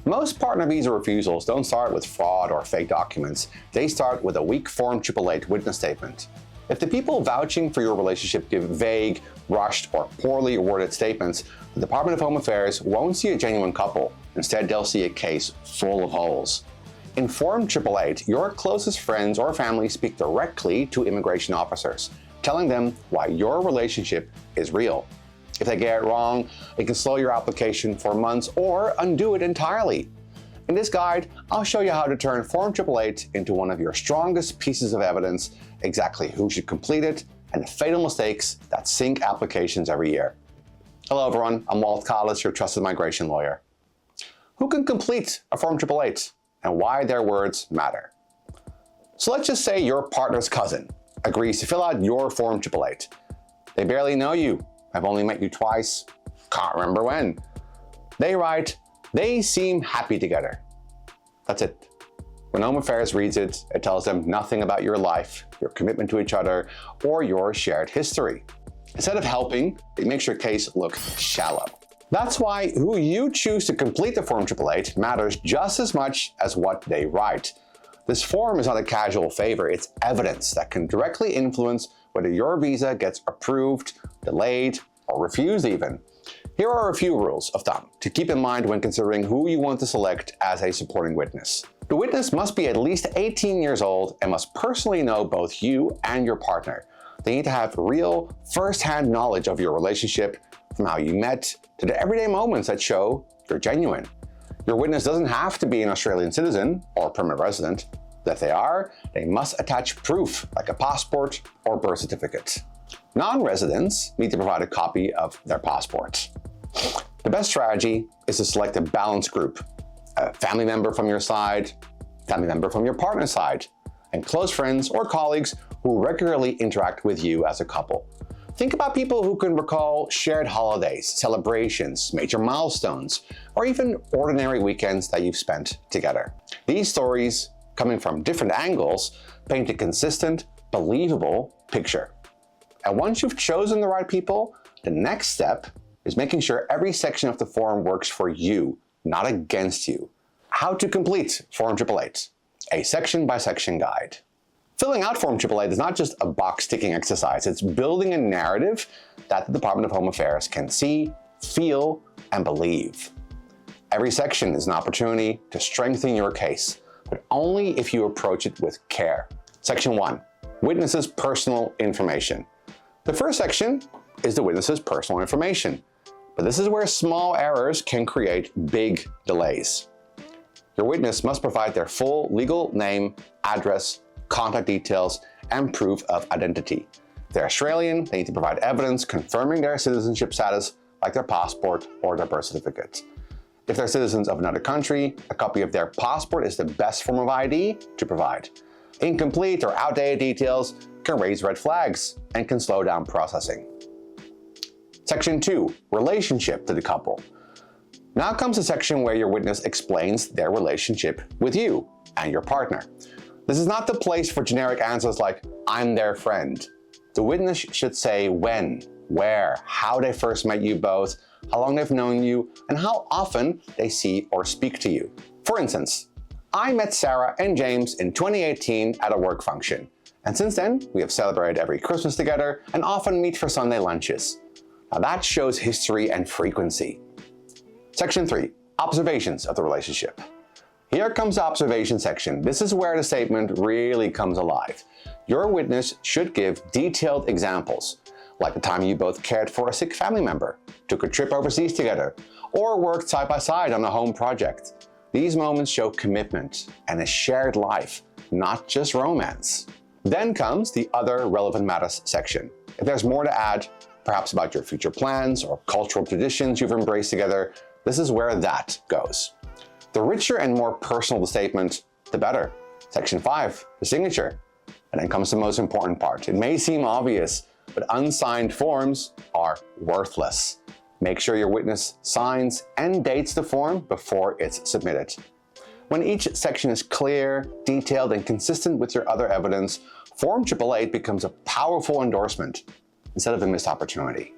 Most partner visa refusals don't start with fraud or fake documents. They start with a weak Form 888 witness statement. If the people vouching for your relationship give vague, rushed, or poorly worded statements, the Department of Home Affairs won't see a genuine couple. Instead, they'll see a case full of holes. In Form 888, your closest friends or family speak directly to immigration officers, telling them why your relationship is real. If they get it wrong, it can slow your application for months or undo it entirely. In this guide, I'll show you how to turn Form 888 into one of your strongest pieces of evidence, exactly who should complete it, and the fatal mistakes that sink applications every year. Hello everyone, I'm Walt Collis, your trusted migration lawyer. Who can complete a Form 888 and why their words matter? So let's just say your partner's cousin agrees to fill out your Form 888. They barely know you, have only met you twice, can't remember when. They write, they seem happy together. That's it. When Home Affairs reads it, it tells them nothing about your life, your commitment to each other, or your shared history. Instead of helping, it makes your case look shallow. That's why who you choose to complete the Form 888 matters just as much as what they write. This form is not a casual favor, it's evidence that can directly influence whether your visa gets approved, delayed, or refused even. Here are a few rules of thumb to keep in mind when considering who you want to select as a supporting witness. The witness must be at least 18 years old and must personally know both you and your partner. They need to have real, first-hand knowledge of your relationship, from how you met to the everyday moments that show you're genuine. Your witness doesn't have to be an Australian citizen or permanent resident. If they are, they must attach proof like a passport or birth certificate. Non-residents need to provide a copy of their passport. The best strategy is to select a balanced group, a family member from your side, family member from your partner's side, and close friends or colleagues who regularly interact with you as a couple. Think about people who can recall shared holidays, celebrations, major milestones, or even ordinary weekends that you've spent together. These stories, coming from different angles, paint a consistent, believable picture. And once you've chosen the right people, the next step is making sure every section of the form works for you, not against you. How to complete Form 888, a section-by-section guide. Filling out Form 888 is not just a box-ticking exercise, it's building a narrative that the Department of Home Affairs can see, feel, and believe. Every section is an opportunity to strengthen your case, but only if you approach it with care. Section 1, Witness's Personal Information. The first section is the witness's personal information, but this is where small errors can create big delays. Your witness must provide their full legal name, address, contact details, and proof of identity. If they're Australian, they need to provide evidence confirming their citizenship status, like their passport or their birth certificate. If they're citizens of another country, a copy of their passport is the best form of ID to provide. Incomplete or outdated details can raise red flags and can slow down processing. Section 2, Relationship to the couple. Now comes the section where your witness explains their relationship with you and your partner. This is not the place for generic answers like, I'm their friend. The witness should say when, where, how they first met you both, how long they've known you, and how often they see or speak to you. For instance, I met Sarah and James in 2018 at a work function, and since then, we have celebrated every Christmas together and often meet for Sunday lunches. Now that shows history and frequency. Section 3, Observations of the relationship. Here comes the observation section. This is where the statement really comes alive. Your witness should give detailed examples, like the time you both cared for a sick family member, took a trip overseas together, or worked side by side on a home project. These moments show commitment and a shared life, not just romance. Then comes the Other Relevant Matters section. If there's more to add, perhaps about your future plans or cultural traditions you've embraced together, this is where that goes. The richer and more personal the statement, the better. Section 5, the signature. And then comes the most important part. It may seem obvious, but unsigned forms are worthless. Make sure your witness signs and dates the form before it's submitted. When each section is clear, detailed, and consistent with your other evidence, Form 888 becomes a powerful endorsement instead of a missed opportunity.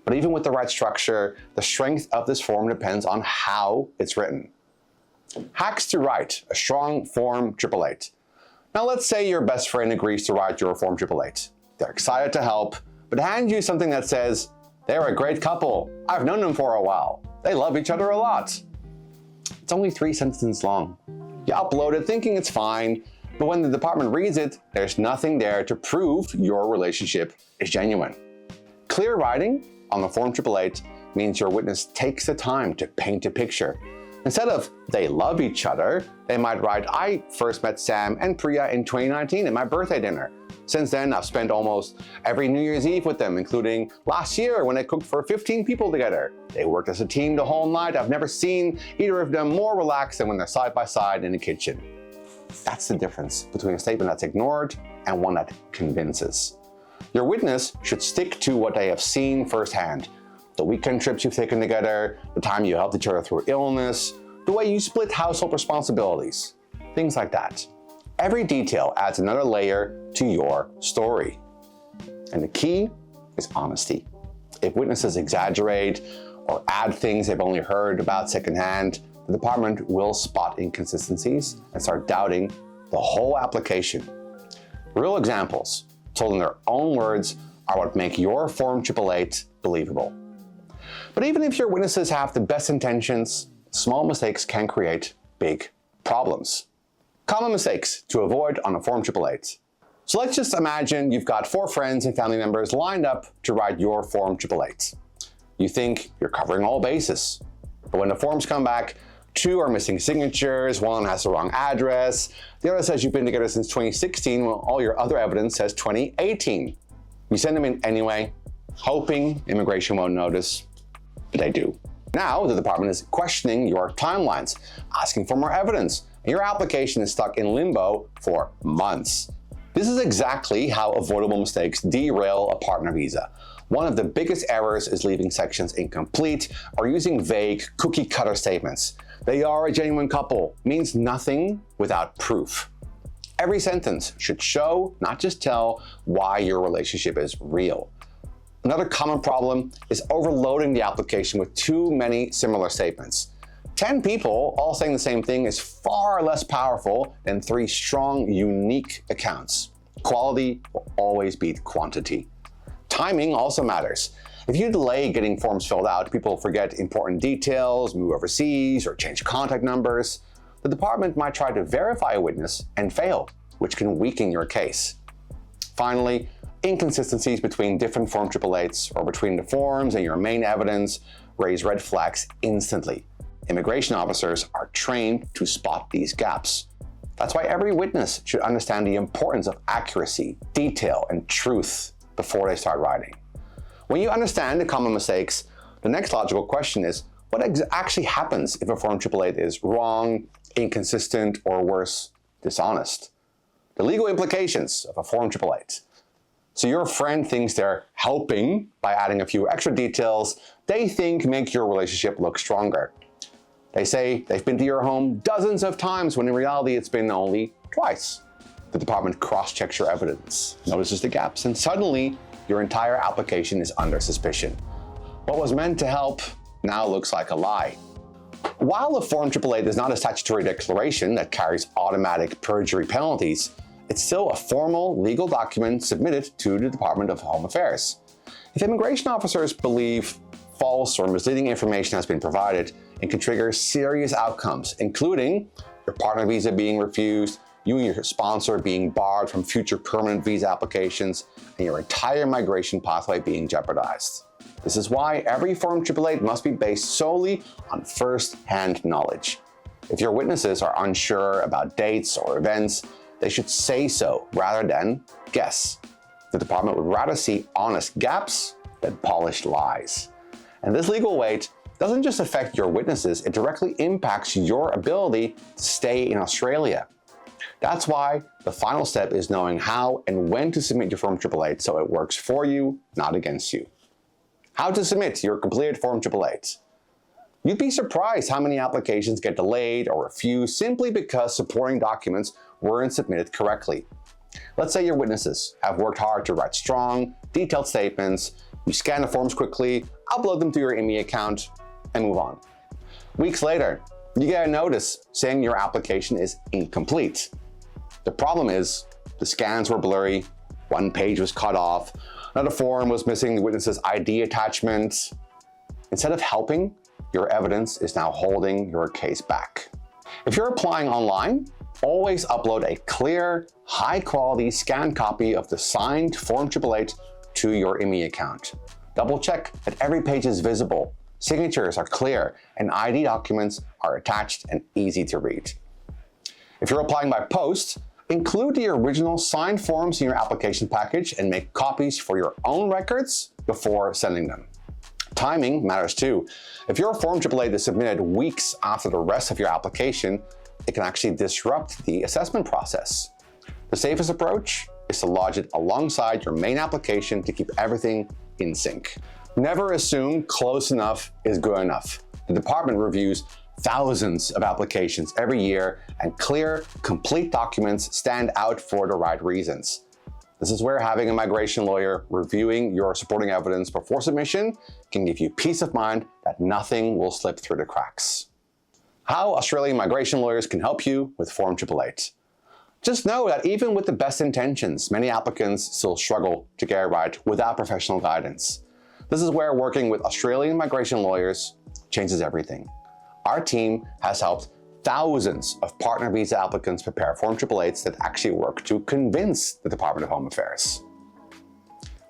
But even with the right structure, the strength of this form depends on how it's written. Hacks to write a strong Form 888. Now let's say your best friend agrees to write your Form 888. They're excited to help, but hand you something that says, "They're a great couple. I've known them for a while. They love each other a lot." It's only 3 sentences long. You upload it thinking it's fine, but when the department reads it, there's nothing there to prove your relationship is genuine. Clear writing on the Form 888 means your witness takes the time to paint a picture. Instead of "they love each other," they might write, "I first met Sam and Priya in 2019 at my birthday dinner. Since then, I've spent almost every New Year's Eve with them, including last year when they cooked for 15 people together. They worked as a team the whole night. I've never seen either of them more relaxed than when they're side by side in the kitchen." That's the difference between a statement that's ignored and one that convinces. Your witness should stick to what they have seen firsthand. The weekend trips you've taken together, the time you helped each other through illness, the way you split household responsibilities, things like that. Every detail adds another layer to your story. And the key is honesty. If witnesses exaggerate or add things they've only heard about secondhand, the department will spot inconsistencies and start doubting the whole application. Real examples, told in their own words, are what make your Form 888 believable. But even if your witnesses have the best intentions, small mistakes can create big problems. Common mistakes to avoid on a Form 888. So let's just imagine you've got 4 friends and family members lined up to write your Form 888. You think you're covering all bases. But when the forms come back, 2 are missing signatures, 1 has the wrong address, the other says you've been together since 2016, while all your other evidence says 2018. You send them in anyway, hoping immigration won't notice, but they do. Now the department is questioning your timelines, asking for more evidence, and your application is stuck in limbo for months. This is exactly how avoidable mistakes derail a partner visa. One of the biggest errors is leaving sections incomplete or using vague cookie-cutter statements. "They are a genuine couple" means nothing without proof. Every sentence should show, not just tell, why your relationship is real. Another common problem is overloading the application with too many similar statements. 10 people all saying the same thing is far less powerful than 3 strong, unique accounts. Quality will always beat quantity. Timing also matters. If you delay getting forms filled out, people forget important details, move overseas, or change contact numbers. The department might try to verify a witness and fail, which can weaken your case. Finally, inconsistencies between different Form 888s or between the forms and your main evidence raise red flags instantly. Immigration officers are trained to spot these gaps. That's why every witness should understand the importance of accuracy, detail, and truth before they start writing. When you understand the common mistakes, the next logical question is, what actually happens if a Form 888 is wrong, inconsistent, or worse, dishonest? The legal implications of a Form 888. So your friend thinks they're helping by adding a few extra details they think make your relationship look stronger. They say they've been to your home dozens of times when in reality it's been only twice. The department cross-checks your evidence, notices the gaps, and suddenly your entire application is under suspicion. What was meant to help now looks like a lie. While a Form 888 is not a statutory declaration that carries automatic perjury penalties, it's still a formal legal document submitted to the Department of Home Affairs. If immigration officers believe false or misleading information has been provided, it can trigger serious outcomes, including your partner visa being refused, you and your sponsor being barred from future permanent visa applications, and your entire migration pathway being jeopardized. This is why every Form 888 must be based solely on first-hand knowledge. If your witnesses are unsure about dates or events, they should say so rather than guess. The department would rather see honest gaps than polished lies. And this legal weight doesn't just affect your witnesses, it directly impacts your ability to stay in Australia. That's why the final step is knowing how and when to submit your Form 888 so it works for you, not against you. How to submit your completed Form 888. You'd be surprised how many applications get delayed or refused simply because supporting documents weren't submitted correctly. Let's say your witnesses have worked hard to write strong, detailed statements, you scan the forms quickly, upload them to your IME account, and move on. Weeks later, You get a notice saying your application is incomplete. The problem is the scans were blurry, one page was cut off, another form was missing the witness's ID attachment. Instead of helping, your evidence is now holding your case back. If you're applying online, always upload a clear, high-quality scanned copy of the signed Form 888 to your IME account. Double check that every page is visible, signatures are clear, and ID documents are attached and easy to read. If you're applying by post, include the original signed forms in your application package and make copies for your own records before sending them. Timing matters too. If your Form 888 is submitted weeks after the rest of your application, it can actually disrupt the assessment process. The safest approach is to lodge it alongside your main application to keep everything in sync. Never assume close enough is good enough. The department reviews thousands of applications every year, and clear, complete documents stand out for the right reasons. This is where having a migration lawyer reviewing your supporting evidence before submission can give you peace of mind that nothing will slip through the cracks. How Australian migration lawyers can help you with Form 888. Just know that even with the best intentions, many applicants still struggle to get it right without professional guidance. This is where working with Australian migration lawyers changes everything. Our team has helped thousands of partner visa applicants prepare Form 888s that actually work to convince the Department of Home Affairs.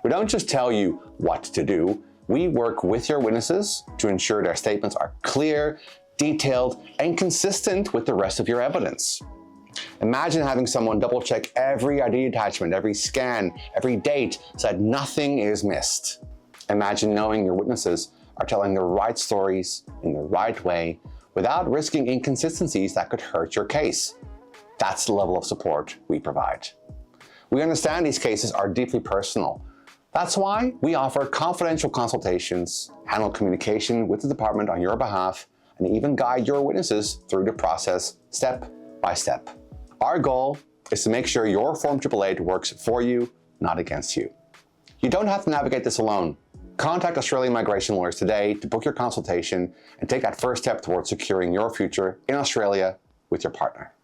We don't just tell you what to do, we work with your witnesses to ensure their statements are clear, detailed, and consistent with the rest of your evidence. Imagine having someone double-check every ID attachment, every scan, every date, so that nothing is missed. Imagine knowing your witnesses are telling the right stories in the right way without risking inconsistencies that could hurt your case. That's the level of support we provide. We understand these cases are deeply personal. That's why we offer confidential consultations, handle communication with the department on your behalf, and even guide your witnesses through the process step by step. Our goal is to make sure your Form 888 works for you, not against you. You don't have to navigate this alone. Contact Australian migration lawyers today to book your consultation and take that first step towards securing your future in Australia with your partner.